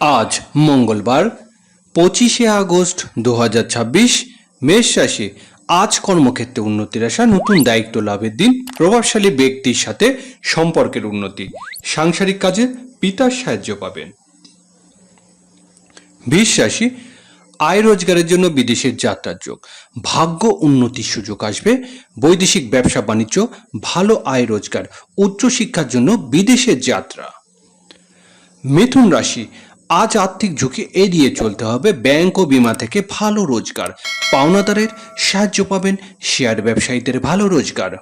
আজ মঙ্গলবার 25শে আগস্ট 2026 মেষ রাশি। আজ কর্মক্ষেত্রে উন্নতির আশা, নতুন দায়িত্ব লাভের দিন, প্রভাবশালী ব্যক্তির সাথে সম্পর্কের উন্নতি, সাংসারিক কাজে পিতার সাহায্য পাবেন। বৃষ রাশি, আয় রোজগারের জন্য বিদেশের যাত্রার যোগ, ভাগ্য উন্নতির সুযোগ আসবে। বৈদেশিক ব্যবসা বাণিজ্য, ভালো আয় রোজগার, উচ্চশিক্ষার জন্য বিদেশের যাত্রা। মিথুন রাশি, আজ আর্থিক ঝুঁকি এড়িয়ে চলতে হবে। ব্যাংক ও বিমা থেকে ভালো রোজগার, পাওনাদারের সাহায্য পাবেন। শেয়ার ব্যবসায়ীদের ভালো রোজগার।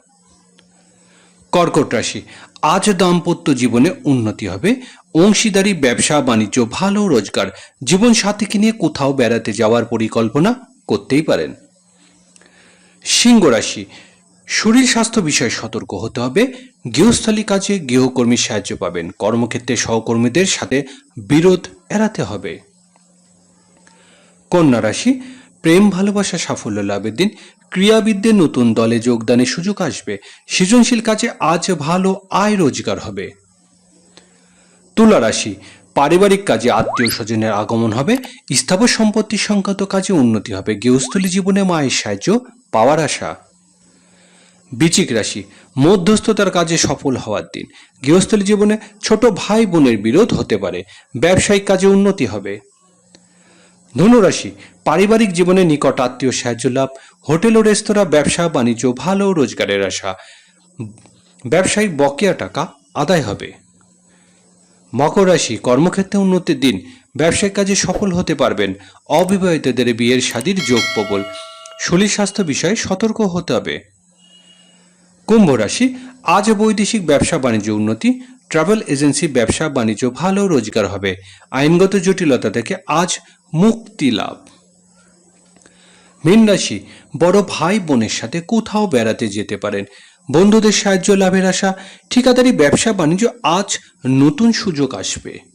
কর্কট রাশি, আজ দাম্পত্য জীবনে উন্নতি হবে। অংশীদারি ব্যবসা বাণিজ্য, ভালো রোজগার। জীবন সাথীকে নিয়ে কোথাও বেড়াতে যাওয়ার পরিকল্পনা করতেই পারেন। সিংহ রাশি, শরীর স্বাস্থ্য বিষয়ে সতর্ক হতে হবে। গৃহস্থলী কাজে গৃহকর্মীর সাহায্য পাবেন। কর্মক্ষেত্রে সহকর্মীদের সাথে বিরোধ এড়াতে হবে। কন্যা রাশি, প্রেম ভালোবাসা সাফল্য লাভের দিন। ক্রীড়াবিদদের নতুন দলে যোগদানের সুযোগ আসবে। সৃজনশীল কাজে আজ ভালো আয় রোজগার হবে। তুলা রাশি, পারিবারিক কাজে আত্মীয় স্বজনের আগমন হবে। স্থাবর সম্পত্তি সংক্রান্ত কাজে উন্নতি হবে। গৃহস্থলী জীবনে মায়ের সাহায্য পাওয়ার আশা। বৃশ্চিক রাশি, মধ্যস্থতার কাজে সফল হওয়ার দিন। গৃহস্থলী জীবনে ছোট ভাই বোনের বিরোধ হতে পারে। ব্যবসায়িক কাজে উন্নতি হবে। ধনুরাশি, পারিবারিক জীবনে নিকট আত্মীয় সাহায্য লাভ। হোটেল ও রেস্তোরাঁ, ব্যবসা বাণিজ্য, ভালো রোজগারের আশা। ব্যবসায়িক বকেয়া টাকা আদায় হবে। মকর রাশি, কর্মক্ষেত্রে উন্নতির দিন। ব্যবসায়িক কাজে সফল হতে পারবেন। অবিবাহিতদের বিয়ের শাদীর যোগ প্রবল। শরীর স্বাস্থ্য বিষয়ে সতর্ক হতে হবে। কুম্ভ রাশি, আজ বৈদেশিক ব্যবসা বাণিজ্য উন্নতি। ট্রাভেল এজেন্সি, ব্যবসা বাণিজ্য, ভালো রোজগার হবে। আইনগত জটিলতা থেকে আজ মুক্তি লাভ। মীন রাশি, বড় ভাই বোনের সাথে কোথাও বেড়াতে যেতে পারেন। বন্ধুদের সাহায্য লাভের আশা। ঠিকাদারি ব্যবসা বাণিজ্য, আজ নতুন সুযোগ আসবে।